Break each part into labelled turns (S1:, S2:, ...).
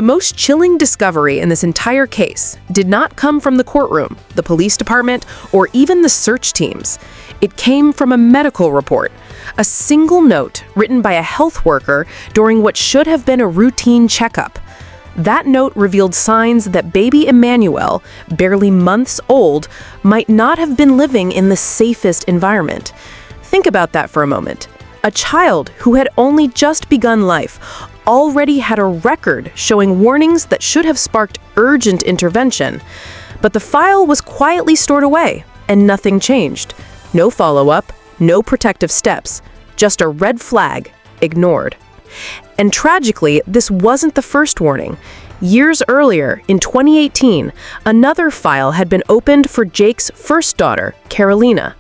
S1: The most chilling discovery in this entire case did not come from the courtroom, the police department, or even the search teams. It came from a medical report, a single note written by a health worker during what should have been a routine checkup. That note revealed signs that baby Emmanuel, barely months old, might not have been living in the safest environment. Think about that for a moment. A child who had only just begun life already had a record showing warnings that should have sparked urgent intervention. But the file was quietly stored away, and nothing changed. No follow-up, no protective steps, just a red flag, ignored. And tragically, this wasn't the first warning. Years earlier, in 2018, another file had been opened for Jake's first daughter, Carolina.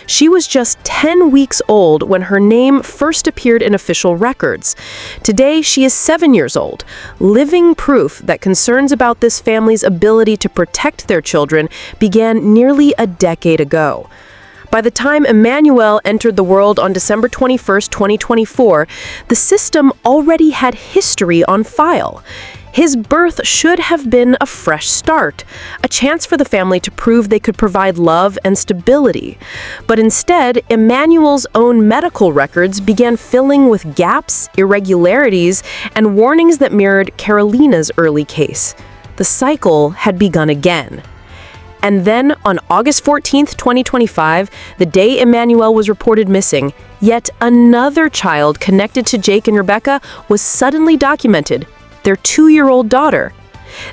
S1: She was just 10 weeks old when her name first appeared in official records. Today, she is 7 years old, living proof that concerns about this family's ability to protect their children began nearly a decade ago. By the time Emmanuel entered the world on December 21, 2024, the system already had history on file. His birth should have been a fresh start, a chance for the family to prove they could provide love and stability. But instead, Emmanuel's own medical records began filling with gaps, irregularities, and warnings that mirrored Carolina's early case. The cycle had begun again. And then, on August 14, 2025, the day Emmanuel was reported missing, yet another child connected to Jake and Rebecca was suddenly documented, their 2-year-old daughter.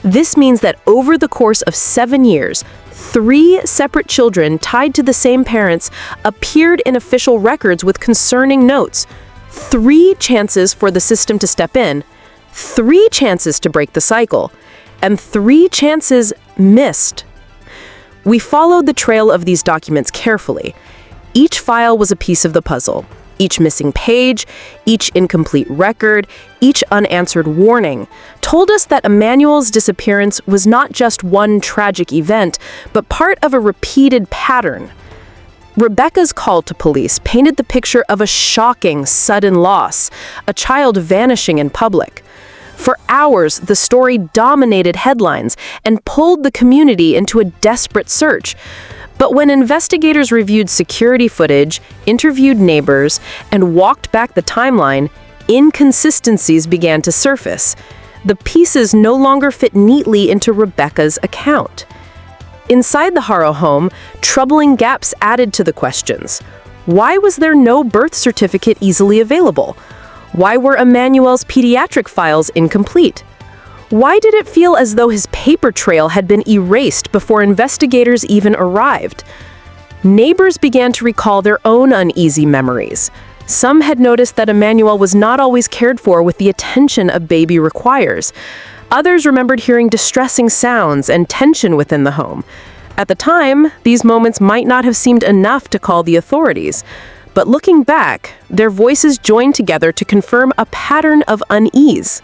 S1: This means that over the course of 7 years, 3 separate children tied to the same parents appeared in official records with concerning notes. 3 chances for the system to step in, 3 chances to break the cycle, and 3 chances missed. We followed the trail of these documents carefully. Each file was a piece of the puzzle. Each missing page, each incomplete record, each unanswered warning told us that Emmanuel's disappearance was not just one tragic event, but part of a repeated pattern. Rebecca's call to police painted the picture of a shocking, sudden loss, a child vanishing in public. For hours, the story dominated headlines and pulled the community into a desperate search. But when investigators reviewed security footage, interviewed neighbors, and walked back the timeline, inconsistencies began to surface. The pieces no longer fit neatly into Rebecca's account. Inside the Haro home, troubling gaps added to the questions. Why was there no birth certificate easily available? Why were Emmanuel's pediatric files incomplete? Why did it feel as though his paper trail had been erased before investigators even arrived? Neighbors began to recall their own uneasy memories. Some had noticed that Emmanuel was not always cared for with the attention a baby requires. Others remembered hearing distressing sounds and tension within the home. At the time, these moments might not have seemed enough to call the authorities. But looking back, their voices joined together to confirm a pattern of unease.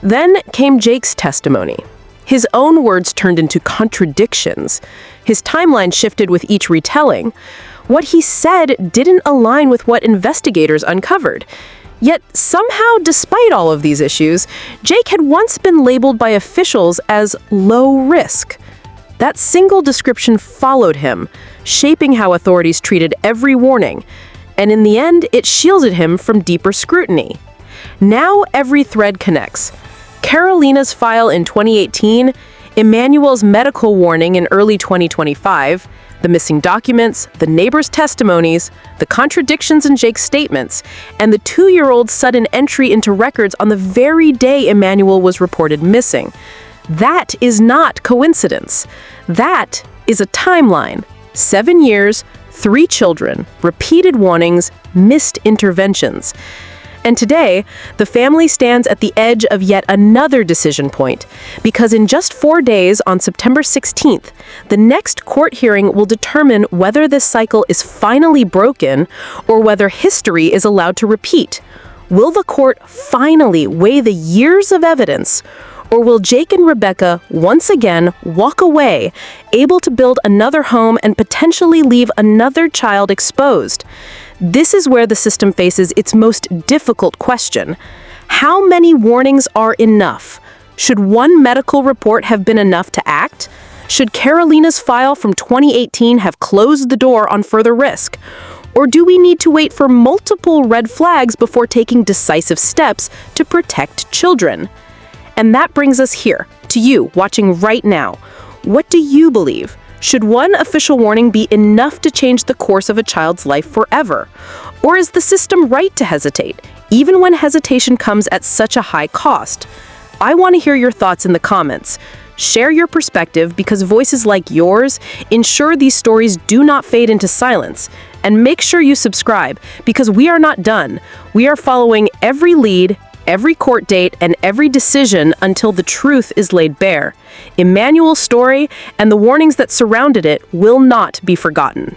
S1: Then came Jake's testimony. His own words turned into contradictions. His timeline shifted with each retelling. What he said didn't align with what investigators uncovered. Yet somehow, despite all of these issues, Jake had once been labeled by officials as low risk. That single description followed him, shaping how authorities treated every warning, and in the end, it shielded him from deeper scrutiny. Now every thread connects. Carolina's file in 2018, Emmanuel's medical warning in early 2025, the missing documents, the neighbors' testimonies, the contradictions in Jake's statements, and the 2-year-old's sudden entry into records on the very day Emmanuel was reported missing. That is not coincidence. That is a timeline. 7 years, 3 children, repeated warnings, missed interventions. And today, the family stands at the edge of yet another decision point, because in just 4 days, on September 16th, the next court hearing will determine whether this cycle is finally broken or whether history is allowed to repeat. Will the court finally weigh the years of evidence, or will Jake and Rebecca once again walk away, able to build another home and potentially leave another child exposed? This is where the system faces its most difficult question. How many warnings are enough? Should one medical report have been enough to act? Should Carolina's file from 2018 have closed the door on further risk? Or do we need to wait for multiple red flags before taking decisive steps to protect children? And that brings us here, to you watching right now. What do you believe? Should one official warning be enough to change the course of a child's life forever? Or is the system right to hesitate, even when hesitation comes at such a high cost? I want to hear your thoughts in the comments. Share your perspective because voices like yours ensure these stories do not fade into silence. And make sure you subscribe because we are not done. We are following every lead, every court date, and every decision until the truth is laid bare. Emmanuel's story and the warnings that surrounded it will not be forgotten.